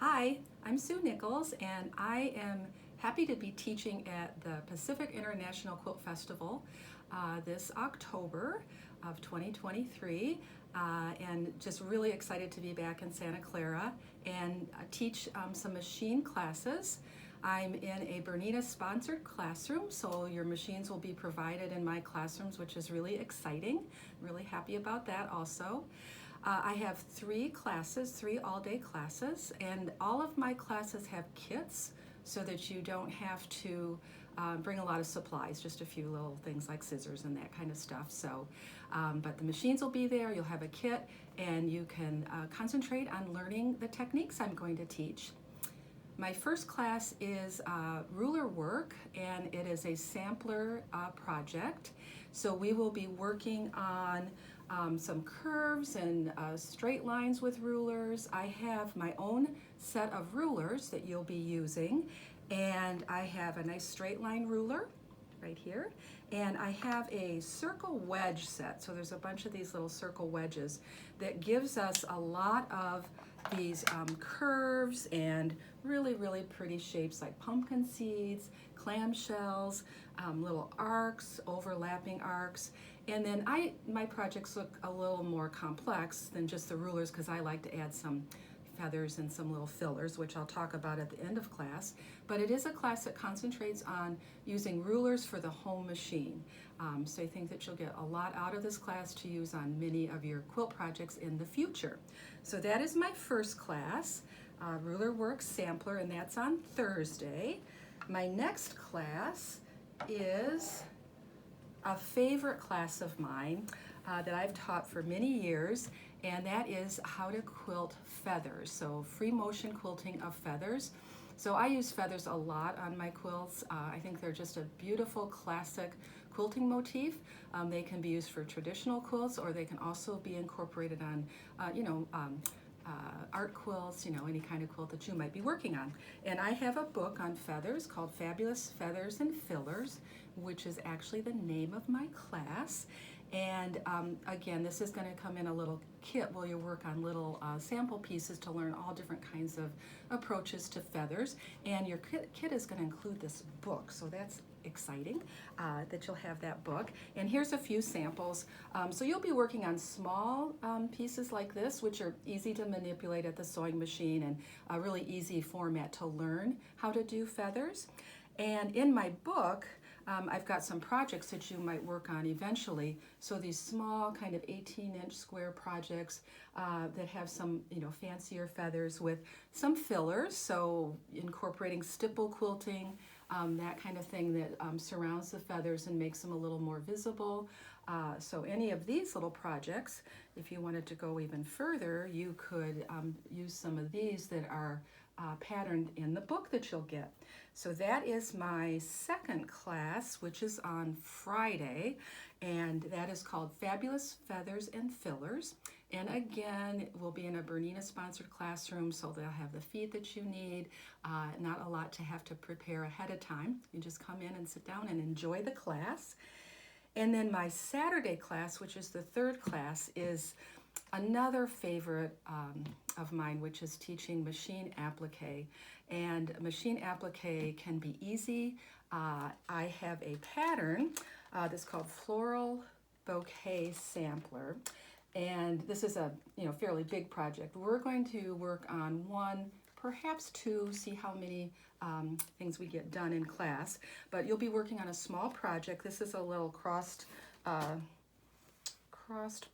Hi, I'm Sue Nichols, and I am happy to be teaching at the Pacific International Quilt Festival this October of 2023, and just really excited to be back in Santa Clara and teach some machine classes. I'm in a Bernina sponsored classroom, so your machines will be provided in my classrooms, which is really exciting. Really happy about that also. I have three all-day classes, and all of my classes have kits so that you don't have to bring a lot of supplies, just a few little things like scissors and that kind of stuff. So, but the machines will be there, you'll have a kit, and you can concentrate on learning the techniques I'm going to teach. My first class is ruler work, and it is a sampler project. So we will be working on some curves and straight lines with rulers. I have my own set of rulers that you'll be using, and I have a nice straight line ruler right here, and I have a circle wedge set. So there's a bunch of these little circle wedges that gives us a lot of these curves and really pretty shapes like pumpkin seeds, clamshells, little arcs, overlapping arcs. And then my projects look a little more complex than just the rulers because I like to add some feathers and some little fillers, which I'll talk about at the end of class. But it is a class that concentrates on using rulers for the home machine. So I think that you'll get a lot out of this class to use on many of your quilt projects in the future. So that is my first class, Ruler Work Sampler, and that's on Thursday. My next class is a favorite class of mine that I've taught for many years, and that is how to quilt feathers. So free motion quilting of feathers. So I use feathers a lot on my quilts. I think they're just a beautiful classic quilting motif. They can be used for traditional quilts, or they can also be incorporated on, art quilts, any kind of quilt that you might be working on. And I have a book on feathers called Fabulous Feathers and Fillers, which is actually the name of my class. And again, this is going to come in a little kit where you work on little sample pieces to learn all different kinds of approaches to feathers. And your kit is going to include this book, so that's exciting that you'll have that book. And here's a few samples. So you'll be working on small pieces like this, which are easy to manipulate at the sewing machine and a really easy format to learn how to do feathers. And in my book, I've got some projects that you might work on eventually. So these small kind of 18-inch square projects that have some, fancier feathers with some fillers. So incorporating stipple quilting, that kind of thing that surrounds the feathers and makes them a little more visible. So any of these little projects, if you wanted to go even further, you could use some of these that are patterned in the book that you'll get. So that is my second class, which is on Friday, and that is called Fabulous Feathers and Fillers. And again, we'll be in a Bernina sponsored classroom, so they'll have the feed that you need, not a lot to have to prepare ahead of time. You just come in and sit down and enjoy the class. And then my Saturday class, which is the third class, is another favorite of mine, which is teaching machine applique. And machine applique can be easy. I have a pattern that's called Floral Bouquet Sampler. And this is a fairly big project. We're going to work on one, perhaps two, see how many things we get done in class. But you'll be working on a small project. This is a little crossed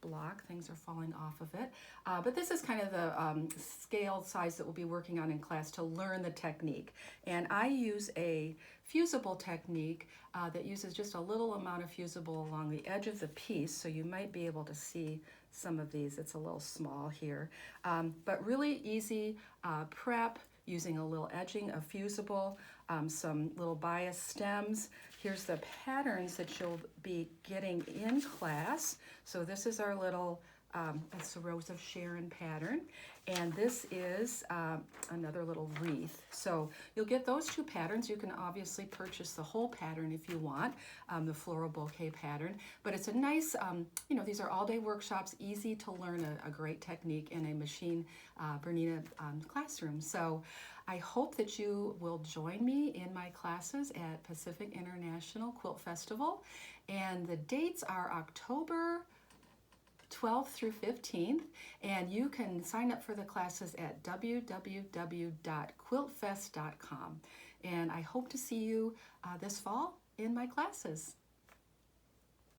block. Things are falling off of it. But this is kind of the scale size that we'll be working on in class to learn the technique. And I use a fusible technique that uses just a little amount of fusible along the edge of the piece, so you might be able to see some of these. It's a little small here. But really easy prep using a little edging of fusible, some little bias stems. Here's the patterns that you'll be getting in class. So this is our little It's the Rose of Sharon pattern, and this is another little wreath. So you'll get those two patterns. You can obviously purchase the whole pattern if you want, the floral bouquet pattern, but it's a nice, these are all-day workshops, easy to learn a great technique in a machine Bernina classroom. So I hope that you will join me in my classes at Pacific International Quilt Festival, and the dates are October 12th through 15th, and you can sign up for the classes at www.quiltfest.com. And I hope to see you this fall in my classes.